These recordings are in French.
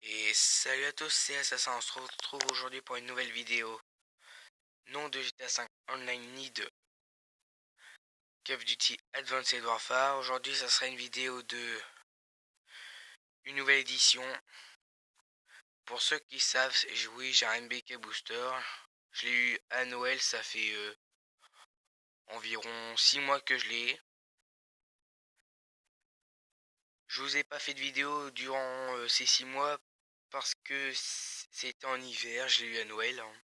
Et salut à tous, c'est Assassin, on se retrouve aujourd'hui pour une nouvelle vidéo. Non de GTA 5 Online ni de Call of Duty Advanced Warfare. Aujourd'hui ça sera une vidéo de une nouvelle édition. Pour ceux qui savent, oui j'ai un MBK Booster. Je l'ai eu à Noël, ça fait environ 6 mois que je l'ai. Je vous ai pas fait de vidéo durant ces 6 mois parce que c'était en hiver, je l'ai eu à Noël, hein.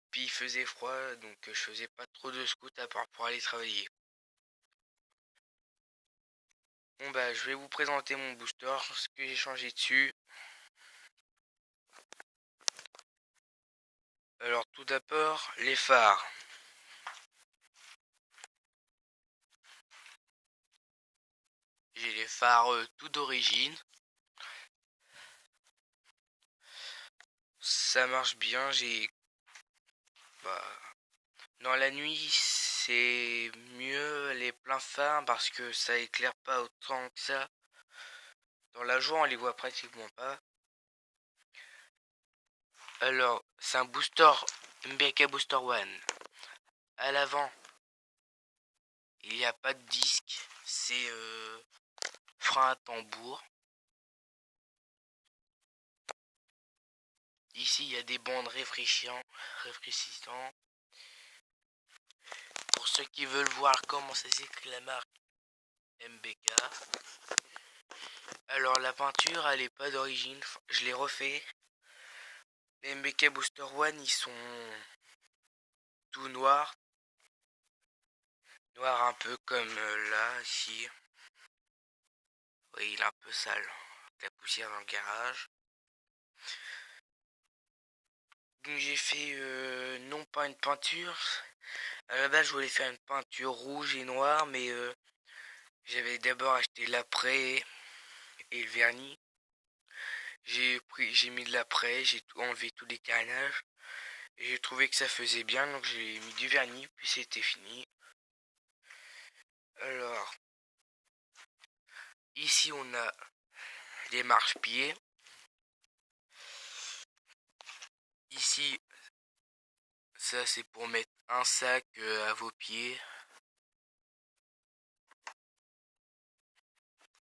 Puis il faisait froid, donc je faisais pas trop de scout à part pour aller travailler. Bon bah je vais vous présenter mon booster, ce que j'ai changé dessus. Alors tout d'abord les phares. J'ai les phares tout d'origine. Ça marche bien, dans la nuit c'est mieux les pleins phares parce que ça éclaire pas autant que ça. Dans la journée on les voit pratiquement pas. Alors c'est un booster MBK Booster One. À l'avant il n'y a pas de disque, c'est frein à tambour. Ici il y a des bandes rafraîchissantes. Pour ceux qui veulent voir comment ça s'écrit la marque MBK. Alors la peinture elle est pas d'origine, je l'ai refait. Les MBK Booster One ils sont tout noirs. Noir un peu comme là, ici. Oui il est un peu sale. La poussière dans le garage. Donc j'ai fait non pas une peinture. À la base je voulais faire une peinture rouge et noire mais j'avais d'abord acheté l'après et le vernis. J'ai mis de l'après, j'ai enlevé tous les carénages. Et j'ai trouvé que ça faisait bien, donc j'ai mis du vernis, puis c'était fini. Alors, ici on a les marche-pieds. Ici, ça c'est pour mettre un sac à vos pieds.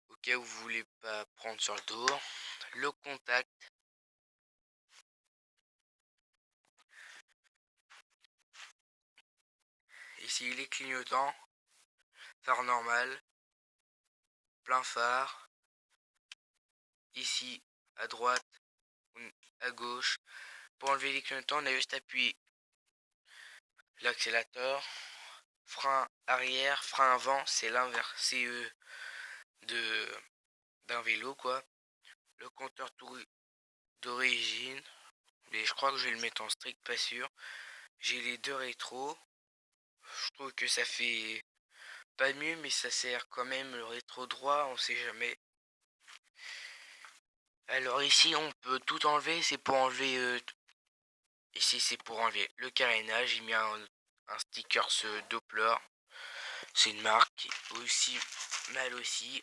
Au cas où vous voulez pas prendre sur le dos. Le contact. Ici les clignotants. Phare normal. Plein phare. Ici, à droite, à gauche. Pour enlever les clignotants, on a juste appuyé l'accélérateur. Frein arrière, frein avant, c'est l'inverse. C'est d'un vélo quoi. Le compteur d'origine, mais je crois que je vais le mettre en strict, pas sûr. J'ai les deux rétros. Je trouve que ça fait pas mieux, mais ça sert quand même le rétro droit, on sait jamais. Alors ici on peut tout enlever, c'est pour enlever ici c'est pour enlever le carénage. J'ai mis un sticker ce Doppler. C'est une marque aussi mal aussi.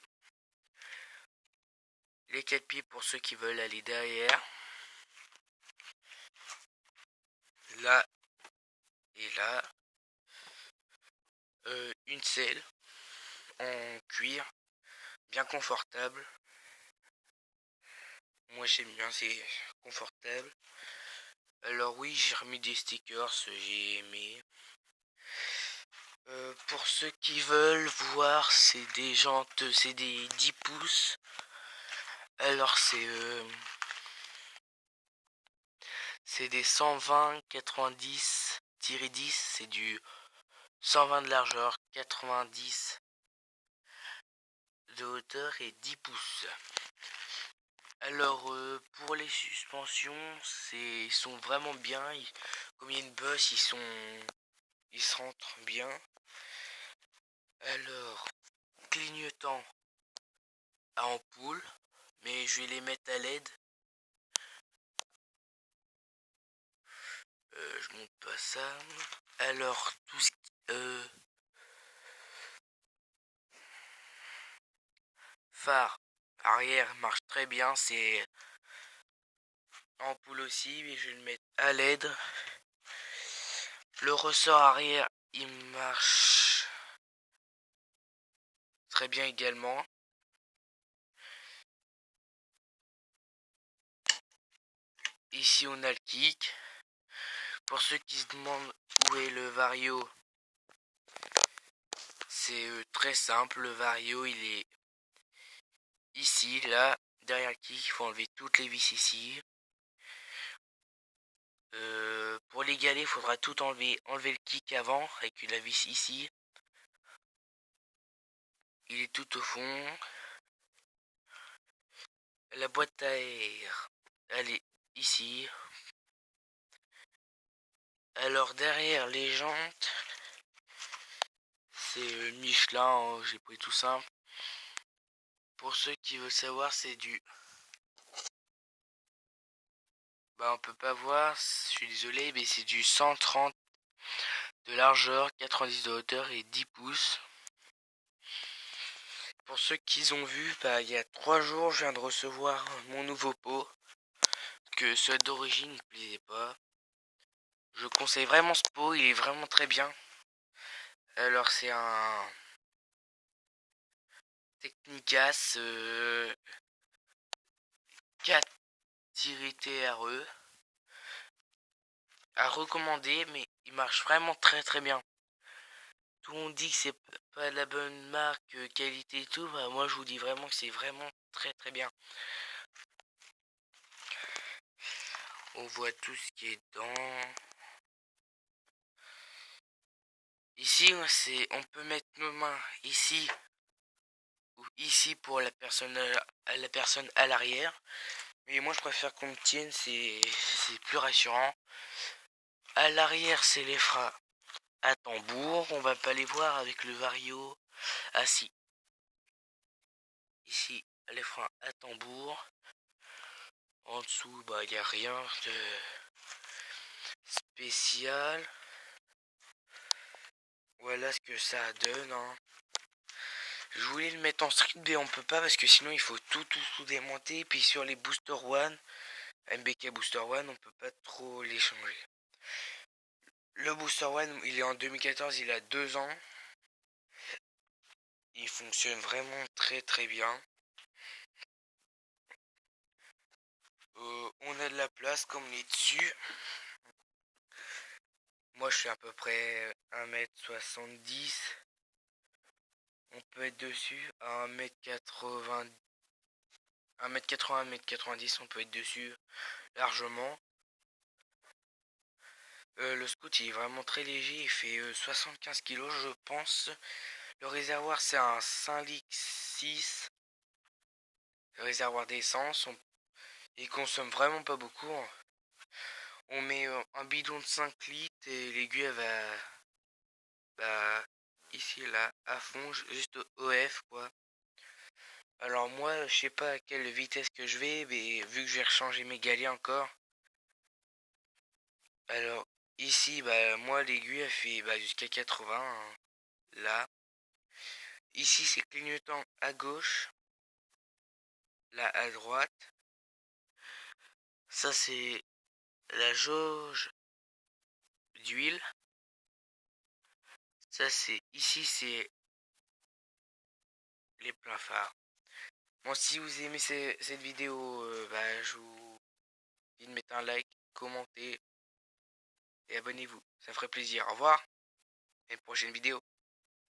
Les 4 pieds pour ceux qui veulent aller derrière. Là et là. Une selle en cuir, bien confortable. Moi j'aime bien, c'est confortable. Alors oui, j'ai remis des stickers, j'ai aimé. Pour ceux qui veulent voir, c'est des jantes, c'est des 10 pouces. Alors c'est des 120 90-10, c'est du 120 de largeur, 90 de hauteur et 10 pouces. Alors pour les suspensions, ils sont vraiment bien. Comme il y a une bosse, ils se rentrent bien. Alors clignotant à ampoule, mais je vais les mettre à LED. Je monte pas ça. Alors tout ce qui phare arrière marche très bien, c'est ampoule aussi, mais je vais le mettre à LED. Le ressort arrière, il marche très bien également. Ici on a le kick. Pour ceux qui se demandent où est le Vario, c'est très simple. Le Vario il est ici, là, derrière le kick. Il faut enlever toutes les vis ici. Pour l'égaler, il faudra tout enlever. Enlever le kick avant avec la vis ici. Il est tout au fond. La boîte à air, elle est ici. Alors derrière les jantes, c'est Michelin, hein, j'ai pris tout simple. Pour ceux qui veulent savoir, c'est du... Bah on peut pas voir, je suis désolé, mais c'est du 130 de largeur, 90 de hauteur et 10 pouces. Pour ceux qui ont vu, bah il y a 3 jours, je viens de recevoir mon nouveau pot. Que celui d'origine ne plaisait pas. Je conseille vraiment ce pot, il est vraiment très bien. Alors c'est un Technicas 4-TRE à recommander, mais il marche vraiment très très bien. Tout le monde dit que c'est pas la bonne marque, qualité et tout, bah moi je vous dis vraiment que c'est vraiment très très bien. On voit tout ce qui est dedans. Ici on peut mettre nos mains ici ou ici pour la personne à l'arrière. Mais moi je préfère qu'on me tienne, c'est plus rassurant. À l'arrière c'est les freins à tambour, on va pas les voir avec le Vario. Ah si, ici les freins à tambour. En dessous bah il n'y a rien de spécial. Voilà ce que ça donne, hein. Je voulais le mettre en street mais on peut pas parce que sinon il faut tout démonter. Puis sur les Booster One, MBK Booster One, on peut pas trop les changer. Le Booster One, il est en 2014, il a 2 ans. Il fonctionne vraiment très très bien. On a de la place comme on est dessus. Moi je suis à peu près 1m70. On peut être dessus à 1m80. 1m80, 1m90, on peut être dessus largement. Le scout il est vraiment très léger, il fait 75 kg je pense. Le réservoir c'est un 5 litres 6. Le réservoir d'essence, il consomme vraiment pas beaucoup. On met un bidon de 5 litres et l'aiguille va bah, ici là à fond, juste OF quoi. Alors moi je sais pas à quelle vitesse que je vais, mais vu que je vais rechanger mes galets encore. Alors ici bah moi l'aiguille elle fait jusqu'à 80 hein, là. Ici c'est clignotant à gauche, là à droite. Ça c'est la jauge d'huile. Ça c'est ici c'est les pleins phares. Bon si vous aimez cette vidéo, je vous dis de mettre un like, commenter et abonnez-vous. Ça me ferait plaisir. Au revoir et à une prochaine vidéo.